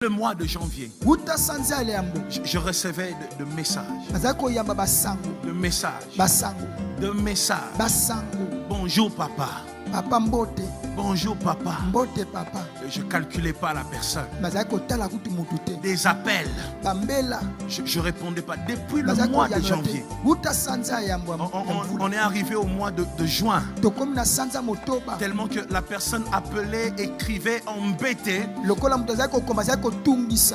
le mois de janvier, je recevais de messages. De messages. Bonjour papa. Papa mbote. Bonjour papa. Mbote papa. Je ne calculais pas la personne. Des appels. Je ne répondais pas. Depuis le mois de janvier. On est arrivé au mois de juin. Tellement que la personne appelait, écrivait, embêtait.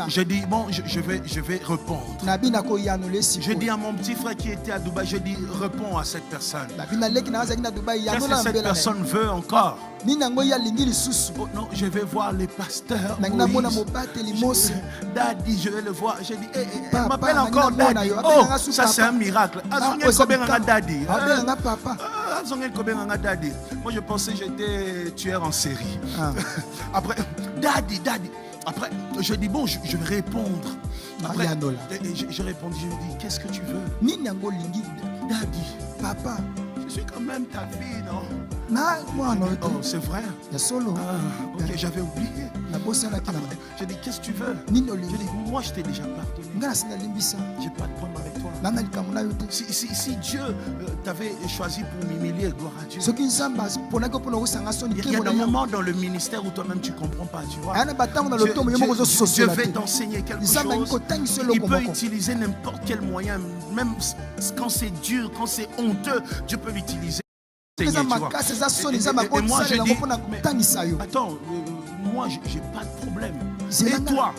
Je dis, bon, je vais répondre. Je dis à mon petit frère qui était à Dubaï, je dis, réponds à cette personne. Qu'est-ce que cette personne veut encore? Oh non, je vais voir les pasteurs. Daddy, je vais le voir. Je dis, elle m'appelle encore Daddy. Oh, ça c'est un miracle. Daddy. Moi je pensais que j'étais tueur en série. Après, Daddy. Après, je dis, bon, je vais répondre. Après, je répondis, je dis, qu'est-ce que tu veux? Daddy. Papa. Je suis quand même ta fille, non? Oh, c'est vrai? Ok, j'avais oublié. Je dis, qu'est-ce que tu veux? Je dis, moi je t'ai déjà pardonné. J'ai pas de problème avec toi. Si Dieu t'avait choisi pour m'humilier, gloire à Dieu. Il y a des moments dans le ministère où toi-même tu ne comprends pas, tu vois. Dieu veut t'enseigner quelque chose. Il peut utiliser n'importe quel moyen, même quand c'est dur, quand c'est honteux, Dieu peut l'utiliser. Et moi je dis, attends, moi j'ai pas de problème. Et toi,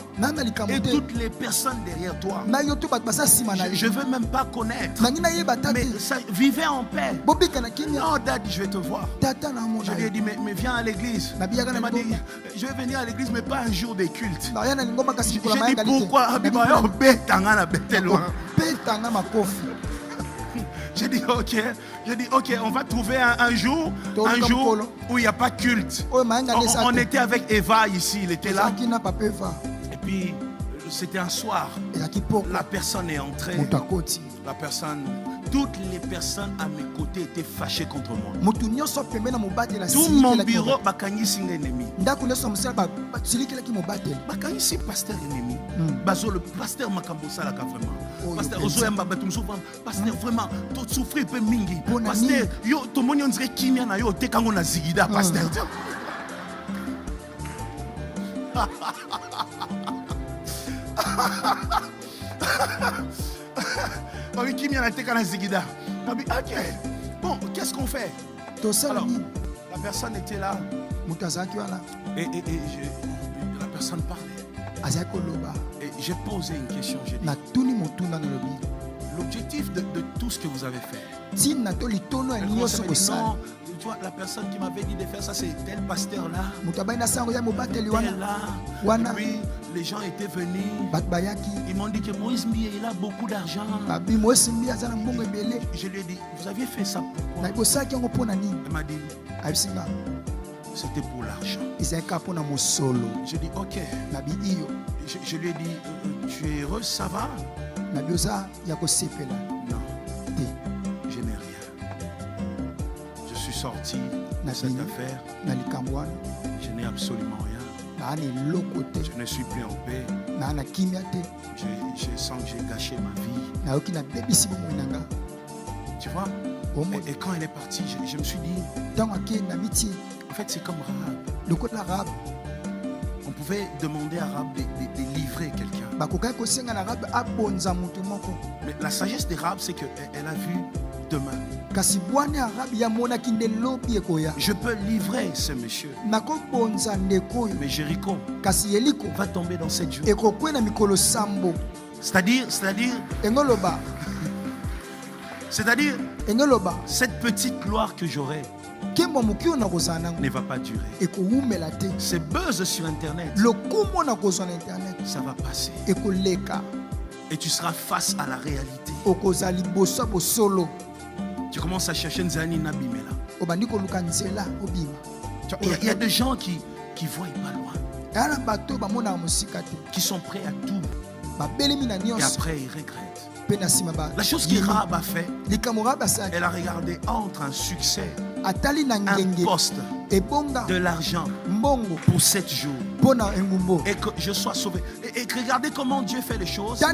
et toutes les personnes derrière toi, je veux même pas connaître. Mais ça, vivez en paix. Non, Daddy, je vais te voir. Je lui ai dit, mais viens à l'église. Elle m'a dit, je vais venir à l'église, mais pas un jour des cultes. J'ai dit, pourquoi? J'ai dit ok, on va trouver un jour où il n'y a pas culte. On était avec Eva ici, il était là. Et puis c'était un soir. La personne est entrée. Toutes les personnes à mes côtés étaient fâchées contre moi. Tout mon bureau, ennemi. Pasteur ennemi. Le pasteur Makambosala vraiment. Pasteur vraiment, tout souffrir peu mingi. Pasteur, yo tout le monde on dirait kimia na yo te kango na zigida pasteur. Ok, bon, qu'est-ce qu'on fait? Alors, la personne était là. Et la personne parlait. Et j'ai posé une question. J'ai dit, l'objectif de tout ce que vous avez fait. Tu vois, la personne qui m'avait dit de faire ça, c'est tel pasteur là. Et puis, les gens étaient venus. Ils m'ont dit que Moïse Mbié, il a beaucoup d'argent. Je lui ai dit, vous aviez fait ça pourquoi? Elle m'a dit, c'était pour l'argent. J'ai dit, ok. Je lui ai dit, tu es heureux, ça va? Non, je n'ai rien. Je suis sorti de cette affaire. Je n'ai absolument rien. Je ne suis plus en paix. Je sens que j'ai gâché ma vie. Tu vois? Et quand elle est partie, je me suis dit, en fait, c'est comme Rahab. On pouvait demander à Rahab de livrer quelqu'un. Mais la sagesse de Rahab, c'est qu'elle a vu demain. Je peux livrer ce monsieur. Mais Jéricho va tomber dans 7 jours. C'est-à-dire, cette petite gloire que j'aurai ne va pas durer. C'est buzz sur Internet. Ça va passer. Et tu seras face à la réalité. Tu commences à chercher Nzani Nabimela. Il y a des gens qui voient pas loin. Qui sont prêts à tout. Et après ils regrettent. La chose que Rahab a fait, elle a regardé entre un succès, un poste, de l'argent pour 7 jours. et que je sois sauvé. Et regardez comment Dieu fait les choses.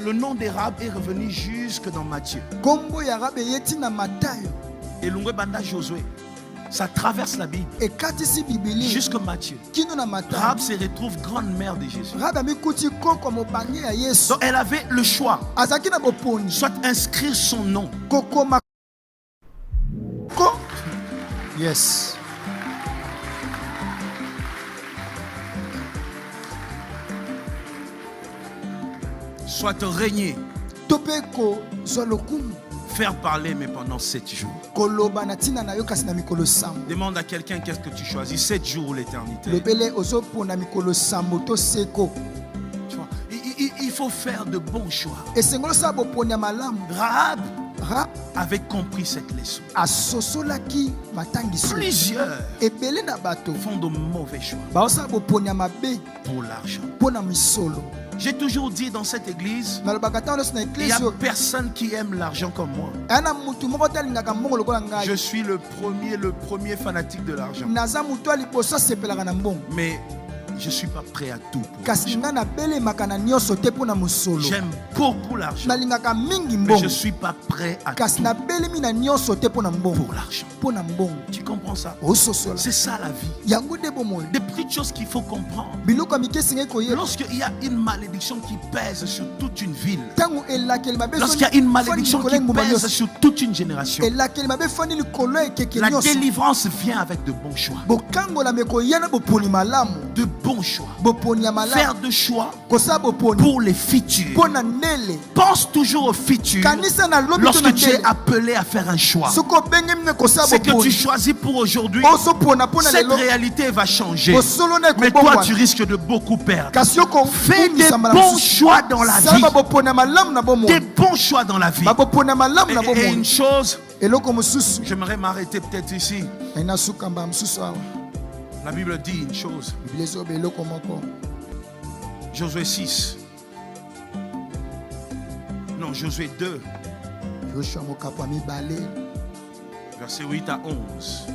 Le nom des Rab est revenu jusque dans Matthieu. Et l'ongwe banda Josué. Ça traverse la Bible jusqu'à Matthieu. Rab se retrouve grande mère de Jésus. Donc elle avait le choix, soit inscrire son nom. Yes. Soit régner. Faire parler, mais pendant 7 jours. Demande à quelqu'un qu'est-ce que tu choisis, 7 jours ou l'éternité. Il faut faire de bons choix. Rahab avait compris cette leçon. Plusieurs font de mauvais choix pour l'argent. J'ai toujours dit dans cette église, il n'y a personne qui aime l'argent comme moi. Je suis le premier fanatique de l'argent. Mais je ne suis pas prêt à tout pour l'argent. J'aime beaucoup l'argent, mais je ne suis pas prêt à tout pour l'argent. Tu comprends ça? C'est ça la vie. Des petites choses qu'il faut comprendre. Lorsqu'il y a une malédiction qui pèse sur toute une ville, lorsqu'il y a une malédiction qui pèse sur toute une génération, la délivrance vient avec de bons choix. De bons choix. Faire de choix pour les futurs. Pense toujours aux futurs lorsque tu es appelé à faire un choix. C'est que tu choisis pour aujourd'hui. Cette réalité va changer. Mais toi, tu risques de beaucoup perdre. Fais des bons choix dans la vie. Des bons choix dans la vie. Et une chose, j'aimerais m'arrêter peut-être ici. La Bible dit une chose. Josué 6. Non, Josué 2. Verset 8 à 11.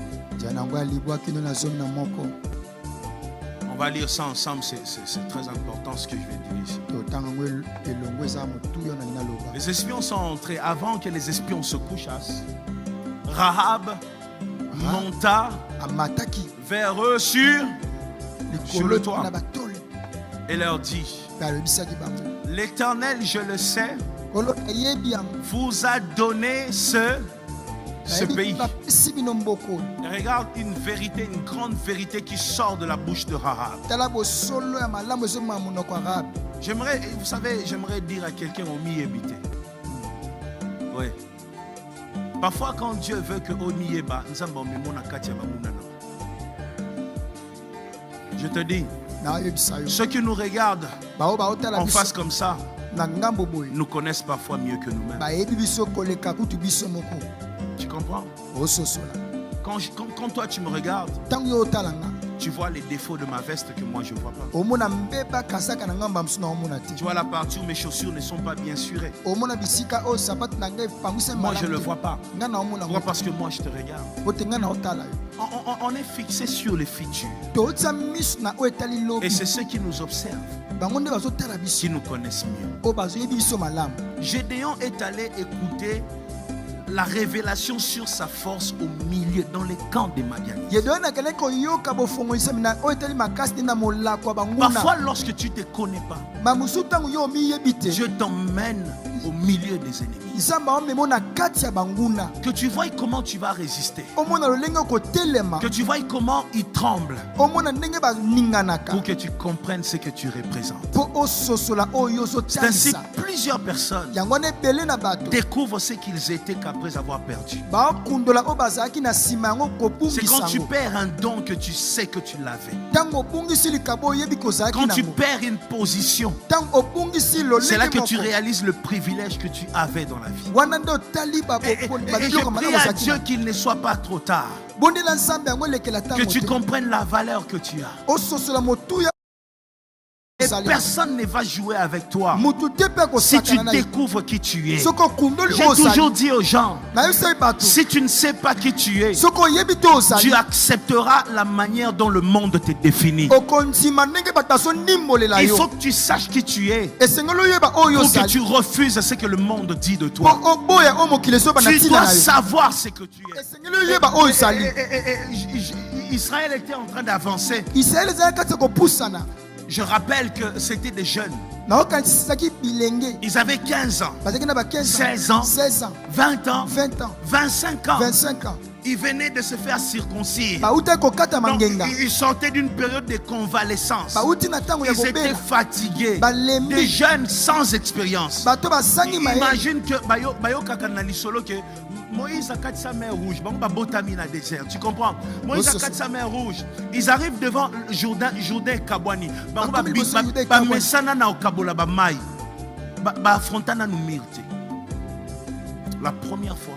On va lire ça ensemble, c'est très important ce que je vais dire ici. Les espions sont entrés avant que les espions se couchassent. Rahab monta vers eux sur le toit et leur dit: l'Éternel, je le sais, vous a donné ce pays. Et regarde une vérité, une grande vérité qui sort de la bouche de Rahab. J'aimerais, vous savez, j'aimerais dire à quelqu'un au mi-habité. Oui. Parfois, quand Dieu veut que au mi-eba, je te dis, ceux qui nous regardent en face comme ça nous connaissent parfois mieux que nous-mêmes. Tu comprends? Quand toi tu me regardes, tu vois les défauts de ma veste que moi je ne vois pas. Tu vois la partie où mes chaussures ne sont pas bien surées. Moi je ne le vois pas. Pourquoi? Parce que moi je te regarde. On est fixé sur les futurs. Et c'est ceux qui nous observent qui nous connaissent mieux. Gédéon est allé écouter la révélation sur sa force au milieu, dans les camps des Madianites. Parfois, lorsque tu ne te connais pas, Dieu t'emmène au milieu des ennemis. Que tu vois comment tu vas résister. Que tu vois comment ils tremblent. Pour que tu comprennes ce que tu représentes. C'est ainsi que plusieurs personnes découvrent ce qu'ils étaient qu'après avoir perdu. C'est quand tu perds un don que tu sais que tu l'avais. Quand tu perds une position, c'est là que tu réalises le privilège que tu avais dans la vie. Et je prie à Dieu qu'il ne soit pas trop tard. Que tu comprennes la valeur que tu as. personne ne va jouer avec toi si tu découvres qui tu es. J'ai toujours dit aux gens, si tu ne sais pas qui tu es, tu accepteras la manière dont le monde te définit. Il faut que tu saches qui tu es pour que tu refuses ce que le monde dit de toi. Tu dois savoir ce que tu es. Israël était en train d'avancer. Je rappelle que c'était des jeunes. Ils avaient 15 ans, 16 ans, 20 ans, 25 ans. Ils venaient de se faire circoncire. Donc, ils sortaient d'une période de convalescence. Ils étaient fatigués. Des jeunes sans expérience. Imagine que Moïse a quatre sa mer rouge. Désert. Tu comprends? Moïse a quatre sa mer rouge. Ils arrivent devant Jourdain Kabwani. La première fois,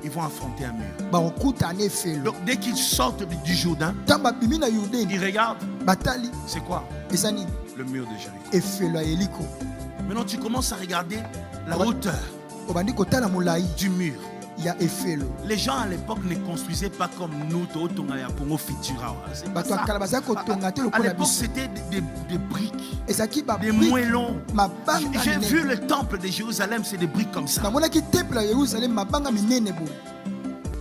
ils vont affronter un mur. Donc dès qu'ils sortent du Jourdain, ils regardent. C'est quoi? Le mur de Jéricho. Maintenant tu commences à regarder la hauteur du mur. Les gens à l'époque ne construisaient pas comme nous. À l'époque c'était des briques, des moellons. J'ai vu le temple de Jérusalem, c'est des briques comme ça.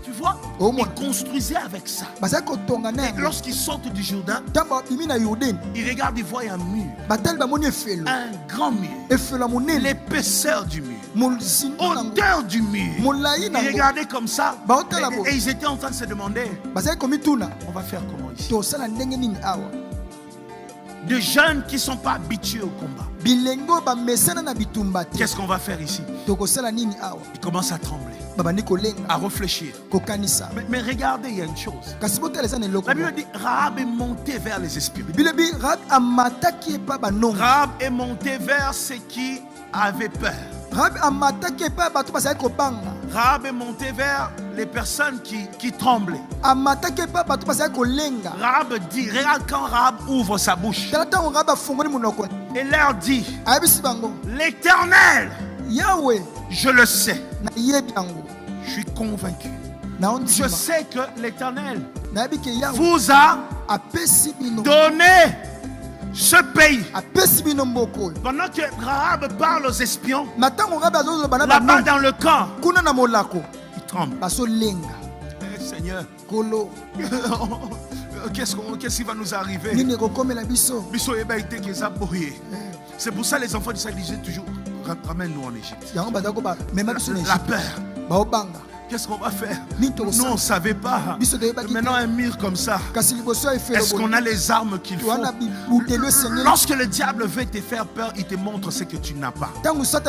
Tu vois, ils construisaient avec ça. Et lorsqu'ils sortent du Jourdain, ils regardent, ils voient un mur, un grand mur, l'épaisseur du mur, hauteur du mur. Ils regardaient comme ça et ils étaient en train de se demander, on va faire comment ici? De jeunes qui ne sont pas habitués au combat. Qu'est-ce qu'on va faire ici? Ils commencent à trembler, à réfléchir. Mais regardez, il y a une chose. La Bible dit Rahab est montée vers les esprits. Rahab est montée vers ceux qui avaient peur. Rahab est monté vers les personnes qui tremblaient. Rahab dit, regarde quand Rahab ouvre sa bouche et leur dit, l'Éternel, je le sais, je suis convaincu. Je sais que l'Éternel vous a donné ce pays. Pendant que Rahab parle aux espions, là-bas dans le camp, ils tremblent. Seigneur, qu'est-ce qui va nous arriver? C'est pour ça que les enfants d'Israël disaient toujours, ramène-nous en Égypte. La peur. Qu'est-ce qu'on va faire? Nous, on ne savait pas. Maintenant, un mur comme ça. Est-ce qu'on a les armes qu'il faut? Lorsque le diable veut te faire peur, il te montre ce que tu n'as pas. C'est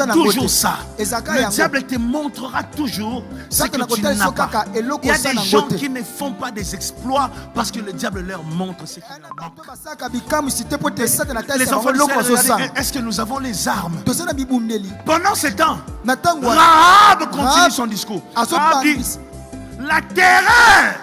toujours ça. Le diable te montrera toujours ce que tu n'as pas. Il y a des gens qui ne font pas des exploits parce que le diable leur montre ce qu'ils n'ont pas. Les enfants disent, est-ce que nous avons les armes? Pendant ce temps, Rahab continue son discours. Rahab dit, la terreur